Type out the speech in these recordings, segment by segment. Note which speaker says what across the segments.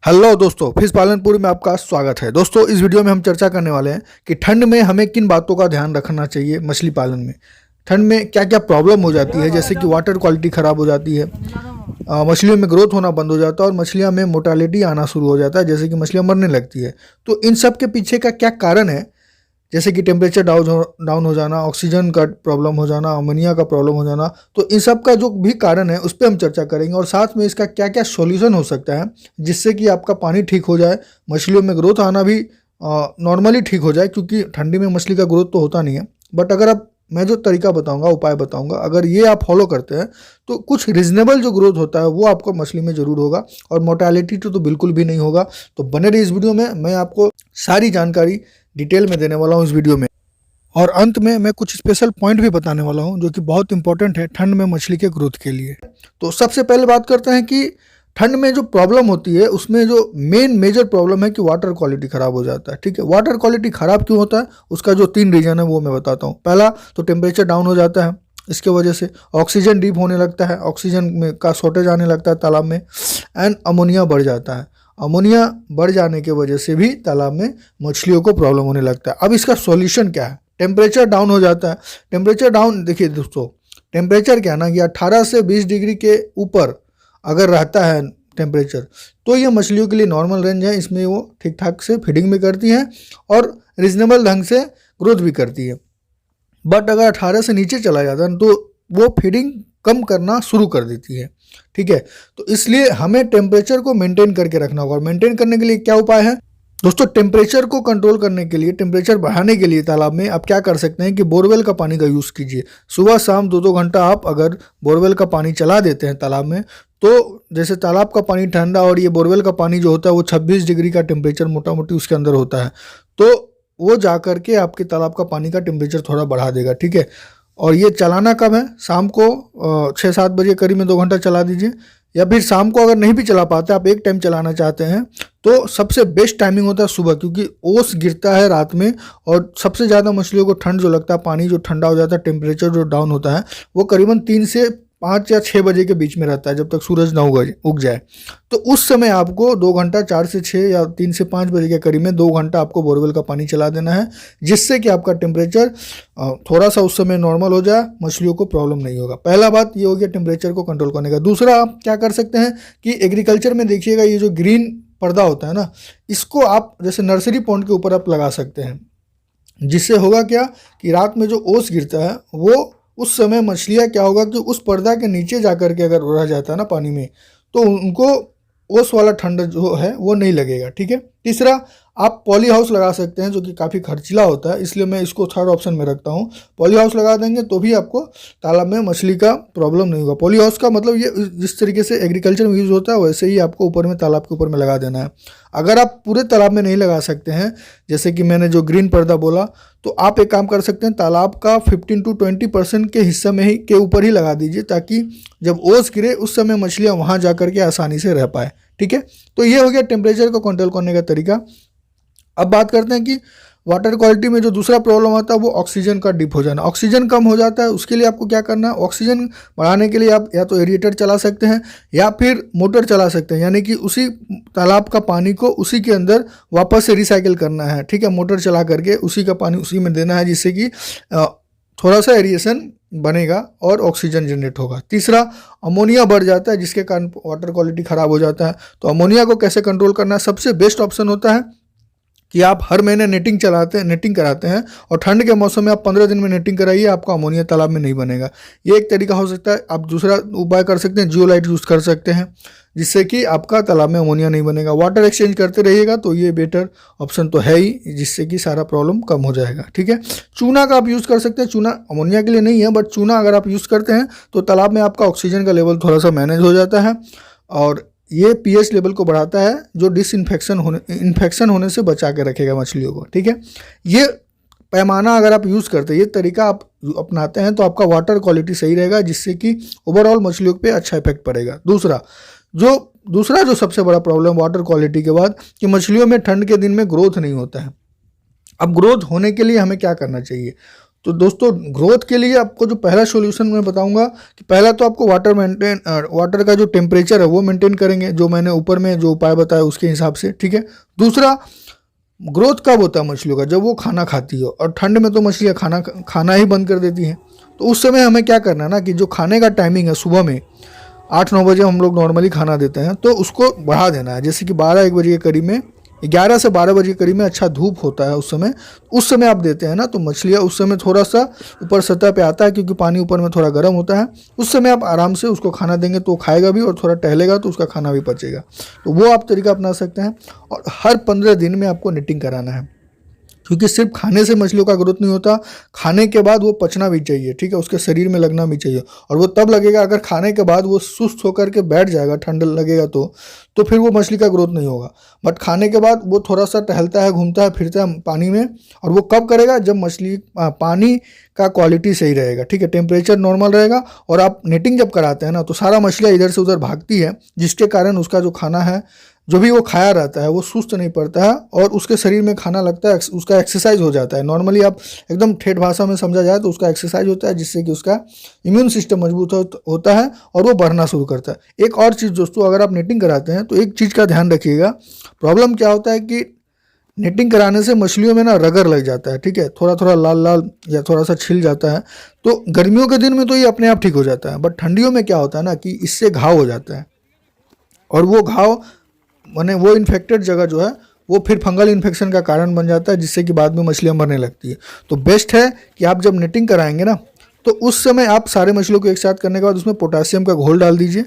Speaker 1: Hello दोस्तों, fish Palanpur में आपका स्वागत है। दोस्तों, इस वीडियो में हम चर्चा करने वाले हैं कि ठंड में हमें किन बातों का ध्यान रखना चाहिए। मछली पालन में ठंड में क्या क्या प्रॉब्लम हो जाती है, जैसे कि वाटर क्वालिटी ख़राब हो जाती है, मछलियों में ग्रोथ होना बंद हो जाता है और मछलियाँ में मोर्टालिटी आना शुरू हो जाता है, जैसे कि मछलियाँ मरने लगती है। तो इन सब के पीछे का क्या कारण है, जैसे कि टेम्परेचर डाउन हो जाना, ऑक्सीजन का प्रॉब्लम हो जाना, अमोनिया का प्रॉब्लम हो जाना। तो इन सब का जो भी कारण है उस पर हम चर्चा करेंगे और साथ में इसका क्या क्या सॉल्यूशन हो सकता है जिससे कि आपका पानी ठीक हो जाए, मछलियों में ग्रोथ आना भी नॉर्मली ठीक हो जाए, क्योंकि ठंडी में मछली का ग्रोथ तो होता नहीं है। बट अगर आप मैं जो तरीका बताऊंगा, उपाय बताऊंगा, अगर ये आप फॉलो करते हैं तो कुछ रिजनेबल जो ग्रोथ होता है वो आपको मछली में ज़रूर होगा और मोर्टालिटी तो बिल्कुल भी नहीं होगा। तो बने रहिए इस वीडियो में, मैं आपको सारी जानकारी डिटेल में देने वाला हूँ इस वीडियो में। और अंत में मैं कुछ स्पेशल पॉइंट भी बताने वाला हूँ जो कि बहुत इंपॉर्टेंट है ठंड में मछली के ग्रोथ के लिए। तो सबसे पहले बात करते हैं कि ठंड में जो प्रॉब्लम होती है उसमें जो मेजर प्रॉब्लम है कि वाटर क्वालिटी ख़राब हो जाता है। ठीक है, वाटर क्वालिटी ख़राब क्यों होता है, उसका जो 3 रीज़न है वो मैं बताता हूँ। पहला तो टेम्परेचर डाउन हो जाता है, इसके वजह से ऑक्सीजन डीप होने लगता है, ऑक्सीजन में का शॉर्टेज आने लगता है तालाब में, एंड अमोनिया बढ़ जाता है। अमोनिया बढ़ जाने की वजह से भी तालाब में मछलियों को प्रॉब्लम होने लगता है। अब इसका सॉल्यूशन क्या है? टेम्परेचर डाउन हो जाता है। टेम्परेचर डाउन, देखिए दोस्तों, टेम्परेचर क्या है ना कि 18 से 20 डिग्री के ऊपर अगर रहता है टेम्परेचर तो ये मछलियों के लिए नॉर्मल रेंज है, इसमें वो ठीक ठाक से फीडिंग भी करती हैं और रिजनेबल ढंग से ग्रोथ भी करती है। बट अगर 18 से नीचे चला जाता है तो वो फीडिंग कम करना शुरू कर देती है। ठीक है, तो इसलिए हमें टेम्परेचर को मेंटेन करके रखना होगा। और मेंटेन करने के लिए क्या उपाय है दोस्तों? टेम्परेचर को कंट्रोल करने के लिए, टेम्परेचर बढ़ाने के लिए तालाब में आप क्या कर सकते हैं कि बोरवेल का पानी का यूज़ कीजिए। सुबह शाम 2-2 घंटा आप अगर बोरवेल का पानी चला देते हैं तालाब में, तो जैसे तालाब का पानी ठंडा और ये बोरवेल का पानी जो होता है वो 26 डिग्री का टेम्परेचर मोटा मोटी उसके अंदर होता है, तो वो जा करके आपके तालाब का पानी का टेम्परेचर थोड़ा बढ़ा देगा। ठीक है, और ये चलाना कब है? शाम को 6-7 बजे करीब में 2 घंटा चला दीजिए, या फिर शाम को अगर नहीं भी चला पाते, आप एक टाइम चलाना चाहते हैं तो सबसे बेस्ट टाइमिंग होता है सुबह, क्योंकि ओस गिरता है रात में और सबसे ज़्यादा मछलियों को ठंड जो लगता है, पानी जो ठंडा हो जाता है, टेम्परेचर जो डाउन होता है वो करीबन 3 से 5 या 6 बजे के बीच में रहता है, जब तक सूरज ना उग जाए। तो उस समय आपको 2 घंटा, 4 से 6 या 3 से 5 बजे के करीब में 2 घंटा आपको बोरवेल का पानी चला देना है, जिससे कि आपका टेम्परेचर थोड़ा सा उस समय नॉर्मल हो जाए, मछलियों को प्रॉब्लम नहीं होगा। पहला बात ये हो गया टेम्परेचर को कंट्रोल करने का। दूसरा आप क्या कर सकते हैं कि एग्रीकल्चर में देखिएगा ये जो ग्रीन पर्दा होता है ना, इसको आप जैसे नर्सरी पॉन्ड के ऊपर आप लगा सकते हैं, जिससे होगा क्या कि रात में जो ओस गिरता है वो उस समय मछलियाँ क्या होगा कि उस पर्दा के नीचे जा कर के अगर रह जाता है ना पानी में, तो उनको ओस वाला ठंड जो है वो नहीं लगेगा। ठीक है, तीसरा आप पॉली हाउस लगा सकते हैं, जो कि काफ़ी खर्चीला होता है, इसलिए मैं इसको थर्ड ऑप्शन में रखता हूँ। पॉली हाउस लगा देंगे तो भी आपको तालाब में मछली का प्रॉब्लम नहीं होगा। पॉली हाउस का मतलब ये जिस तरीके से एग्रीकल्चर में यूज़ होता है वैसे ही आपको ऊपर में, तालाब के ऊपर में लगा देना है। अगर आप पूरे तालाब में नहीं लगा सकते हैं, जैसे कि मैंने जो ग्रीन पर्दा बोला, तो आप एक काम कर सकते हैं, तालाब का 15 to 20% के हिस्से में ही के ऊपर ही लगा दीजिए, ताकि जब ओस गिरे उस समय मछलियाँ वहाँ जा कर के आसानी से रह पाए। ठीक है, तो ये हो गया टेम्परेचर को कंट्रोल करने का तरीका। अब बात करते हैं कि वाटर क्वालिटी में जो दूसरा प्रॉब्लम आता है वो ऑक्सीजन का डिप हो जाना। ऑक्सीजन कम हो जाता है, उसके लिए आपको क्या करना है? ऑक्सीजन बढ़ाने के लिए आप या तो एरिएटर चला सकते हैं या फिर मोटर चला सकते हैं, यानी कि उसी तालाब का पानी को उसी के अंदर वापस से रिसाइकिल करना है। ठीक है, मोटर चला करके उसी का पानी उसी में देना है, जिससे कि थोड़ा सा एरिएशन बनेगा और ऑक्सीजन जनरेट होगा। तीसरा, अमोनिया बढ़ जाता है, जिसके कारण वाटर क्वालिटी ख़राब हो जाता है। तो अमोनिया को कैसे कंट्रोल करना है? सबसे बेस्ट ऑप्शन होता है कि आप हर महीने नेटिंग कराते हैं और ठंड के मौसम में आप 15 दिन में नेटिंग कराइए, आपका अमोनिया तालाब में नहीं बनेगा। ये एक तरीका हो सकता है। आप दूसरा उपाय कर सकते हैं, जियोलाइट यूज़ कर सकते हैं, जिससे कि आपका तालाब में अमोनिया नहीं बनेगा। वाटर एक्सचेंज करते रहिएगा तो ये बेटर ऑप्शन तो है ही, जिससे कि सारा प्रॉब्लम कम हो जाएगा। ठीक है, चूना का आप यूज़ कर सकते हैं। चूना अमोनिया के लिए नहीं है, बट चूना अगर आप यूज़ करते हैं तो तालाब में आपका ऑक्सीजन का लेवल थोड़ा सा मैनेज हो जाता है और ये पीएच लेवल को बढ़ाता है, जो इन्फेक्शन होने से बचा के रखेगा मछलियों को। ठीक है, ये पैमाना अगर आप यूज़ करते हैं, ये तरीका आप अपनाते हैं, तो आपका वाटर क्वालिटी सही रहेगा, जिससे कि ओवरऑल मछलियों पे अच्छा इफेक्ट पड़ेगा। दूसरा जो सबसे बड़ा प्रॉब्लम वाटर क्वालिटी के बाद, कि मछलियों में ठंड के दिन में ग्रोथ नहीं होता है। अब ग्रोथ होने के लिए हमें क्या करना चाहिए? तो दोस्तों ग्रोथ के लिए आपको जो पहला सॉल्यूशन मैं बताऊंगा कि पहला तो आपको वाटर का जो टेम्परेचर है वो मेंटेन करेंगे, जो मैंने ऊपर में जो उपाय बताया उसके हिसाब से, ठीक है। दूसरा, ग्रोथ कब होता है मछलियों का, जब वो खाना खाती हो, और ठंड में तो मछलियाँ खाना ही बंद कर देती हैं। तो उस समय हमें क्या करना है ना कि जो खाने का टाइमिंग है सुबह में 8-9 बजे हम लोग नॉर्मली खाना देते हैं, तो उसको बढ़ा देना है। जैसे कि 12-1 बजे के करीब में, 11 से 12 बजे के करीब में अच्छा धूप होता है उस समय आप देते हैं ना, तो मछलियाँ उस समय थोड़ा सा ऊपर सतह पे आता है, क्योंकि पानी ऊपर में थोड़ा गर्म होता है। उस समय आप आराम से उसको खाना देंगे तो खाएगा भी, और थोड़ा टहलेगा तो उसका खाना भी पचेगा। तो वो आप तरीका अपना सकते हैं। और हर 15 दिन में आपको नेटिंग कराना है, क्योंकि सिर्फ खाने से मछलियों का ग्रोथ नहीं होता, खाने के बाद वो पचना भी चाहिए, ठीक है, उसके शरीर में लगना भी चाहिए। और वो तब लगेगा अगर खाने के बाद वो सुस्त होकर के बैठ जाएगा, ठंड लगेगा तो फिर वो मछली का ग्रोथ नहीं होगा। बट खाने के बाद वो थोड़ा सा टहलता है, घूमता है, फिरता है पानी में, और वो कब करेगा, जब मछली पानी का क्वालिटी सही रहेगा, ठीक है, टेम्परेचर नॉर्मल रहेगा। और आप नेटिंग जब कराते हैं ना, तो सारा मछलियाँ इधर से उधर भागती है, जिसके कारण उसका जो खाना है, जो भी वो खाया रहता है, वो सुस्त नहीं पड़ता है, और उसके शरीर में खाना लगता है, उसका एक्सरसाइज हो जाता है। नॉर्मली आप एकदम ठेठ भाषा में समझा जाए तो उसका एक्सरसाइज होता है, जिससे कि उसका इम्यून सिस्टम मजबूत होता है और वो बढ़ना शुरू करता है। एक और चीज़ दोस्तों, अगर आप नेटिंग कराते हैं तो एक चीज़ का ध्यान रखिएगा। प्रॉब्लम क्या होता है कि नेटिंग कराने से मछलियों में ना रगर लग जाता है, ठीक है, थोड़ा थोड़ा लाल लाल या थोड़ा सा छिल जाता है। तो गर्मियों के दिन में तो ये अपने आप ठीक हो जाता है, बट ठंडियों में क्या होता है ना कि इससे घाव हो जाता है, और वो घाव माने वो इन्फेक्टेड जगह जो है वो फिर फंगल इन्फेक्शन का कारण बन जाता है, जिससे कि बाद में मछलियाँ मरने लगती है। तो बेस्ट है कि आप जब नेटिंग कराएंगे ना, तो उस समय आप सारे मछलियों को एक साथ करने के बाद उसमें पोटासियम का घोल डाल दीजिए,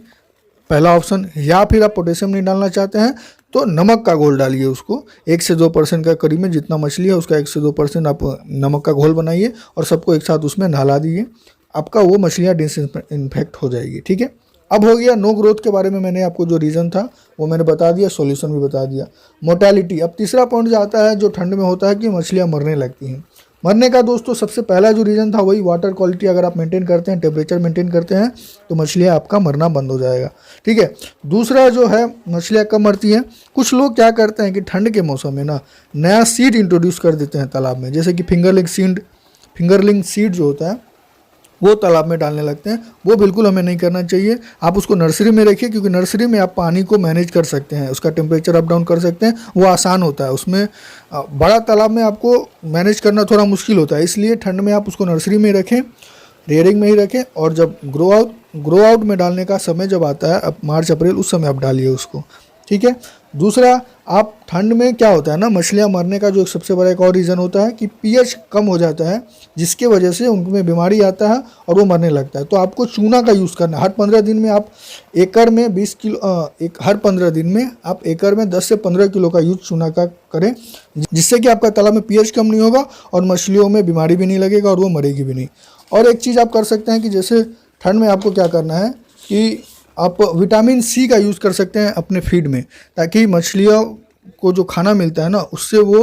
Speaker 1: पहला ऑप्शन। या फिर आप पोटेशियम नहीं डालना चाहते हैं तो नमक का घोल डालिए, उसको 1 से 2% का करीब में, जितना मछली है उसका 1 से 2% आप नमक का घोल बनाइए और सबको एक साथ उसमें नहला दीजिए। आपका वो मछलियाँ डिसइंफेक्ट हो जाएगी, ठीक है। अब हो गया नो ग्रोथ के बारे में, मैंने आपको जो रीज़न था वो मैंने बता दिया, सॉल्यूशन भी बता दिया। मोर्टेलिटी, अब तीसरा पॉइंट जो आता है जो ठंड में होता है कि मछलियाँ मरने लगती हैं। मरने का दोस्तों सबसे पहला जो रीज़न था वही वाटर क्वालिटी, अगर आप मेंटेन करते हैं, टेम्परेचर मेंटेन करते हैं, तो मछलियाँ आपका मरना बंद हो जाएगा, ठीक है। दूसरा जो है मछलियाँ कब मरती हैं, कुछ लोग क्या करते हैं कि ठंड के मौसम में ना नया सीड इंट्रोड्यूस कर देते हैं तालाब में, जैसे कि फिंगरलिंग सीड जो होता है वो तालाब में डालने लगते हैं। वो बिल्कुल हमें नहीं करना चाहिए। आप उसको नर्सरी में रखिए, क्योंकि नर्सरी में आप पानी को मैनेज कर सकते हैं, उसका टेम्परेचर अप डाउन कर सकते हैं, वो आसान होता है। उसमें बड़ा तालाब में आपको मैनेज करना थोड़ा मुश्किल होता है, इसलिए ठंड में आप उसको नर्सरी में रखें, रेयरिंग में ही रखें। और जब ग्रो आउट में डालने का समय जब आता है, अब मार्च अप्रैल, उस समय आप डालिए उसको, ठीक है। दूसरा, आप ठंड में क्या होता है ना, मछलियां मरने का जो सबसे बड़ा एक और रीज़न होता है कि पीएच कम हो जाता है, जिसके वजह से उनमें बीमारी आता है और वो मरने लगता है। तो आपको चूना का यूज़ करना है। हर 15 दिन में आप एकड़ में 20 किलो हर 15 दिन में आप एकड़ में 10 से 15 किलो का यूज चूना का करें, जिससे कि आपका तालाब में पीएच कम नहीं होगा और मछलियों में बीमारी भी नहीं लगेगा और वो मरेगी भी नहीं। और एक चीज़ आप कर सकते हैं कि जैसे ठंड में आपको क्या करना है कि आप विटामिन सी का यूज़ कर सकते हैं अपने फीड में, ताकि मछलियों को जो खाना मिलता है ना उससे वो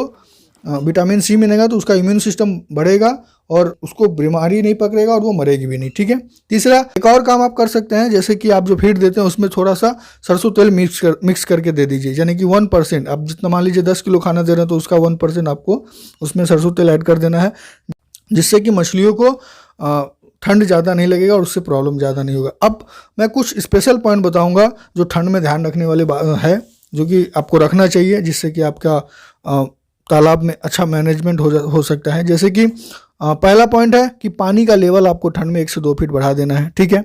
Speaker 1: विटामिन सी मिलेगा, तो उसका इम्यून सिस्टम बढ़ेगा और उसको बीमारी नहीं पकड़ेगा और वो मरेगी भी नहीं, ठीक है। तीसरा, एक और काम आप कर सकते हैं, जैसे कि आप जो फीड देते हैं उसमें थोड़ा सा सरसों तेल मिक्स करके दे दीजिए, यानी कि 1%। आप जितना मान लीजिए 10 किलो खाना दे रहे हैं तो उसका 1% आपको उसमें सरसों तेल ऐड कर देना है, जिससे कि मछलियों को ठंड ज़्यादा नहीं लगेगा और उससे प्रॉब्लम ज़्यादा नहीं होगा। अब मैं कुछ स्पेशल पॉइंट बताऊंगा जो ठंड में ध्यान रखने वाले है, जो कि आपको रखना चाहिए, जिससे कि आपका तालाब में अच्छा मैनेजमेंट हो सकता है। जैसे कि पहला पॉइंट है कि पानी का लेवल आपको ठंड में 1 से 2 फीट बढ़ा देना है, ठीक है,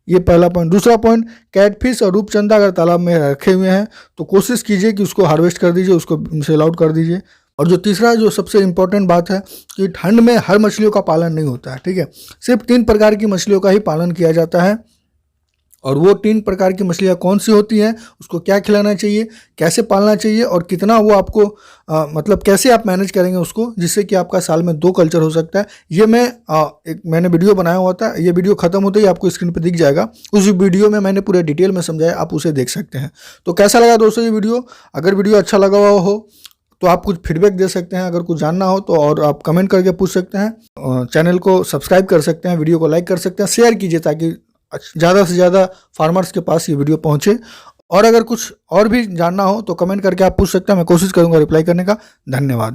Speaker 1: ये पहला पॉइंट। दूसरा पॉइंट, कैटफिश और रूपचंदा अगर तालाब में रखे हुए हैं तो कोशिश कीजिए कि उसको हार्वेस्ट कर दीजिए, उसको सेल आउट कर दीजिए। और जो तीसरा, जो सबसे इम्पोर्टेंट बात है कि ठंड में हर मछलियों का पालन नहीं होता है, ठीक है, सिर्फ 3 प्रकार की मछलियों का ही पालन किया जाता है। और वो 3 प्रकार की मछलियाँ कौन सी होती हैं, उसको क्या खिलाना चाहिए, कैसे पालना चाहिए और कितना वो आपको मतलब कैसे आप मैनेज करेंगे उसको, जिससे कि आपका साल में 2 कल्चर हो सकता है। ये मैंने वीडियो बनाया हुआ था, ये वीडियो खत्म होते ही आपको स्क्रीन पे दिख जाएगा। उस वीडियो में मैंने पूरे डिटेल में समझाया, आप उसे देख सकते हैं। तो कैसा लगा दोस्तों ये वीडियो? अगर वीडियो अच्छा लगा हुआ हो तो आप कुछ फीडबैक दे सकते हैं, अगर कुछ जानना हो तो, और आप कमेंट करके पूछ सकते हैं। चैनल को सब्सक्राइब कर सकते हैं, वीडियो को लाइक कर सकते हैं, शेयर कीजिए ताकि ज़्यादा से ज़्यादा फार्मर्स के पास ये वीडियो पहुंचे। और अगर कुछ और भी जानना हो तो कमेंट करके आप पूछ सकते हैं, मैं कोशिश करूंगा रिप्लाई करने का। धन्यवाद।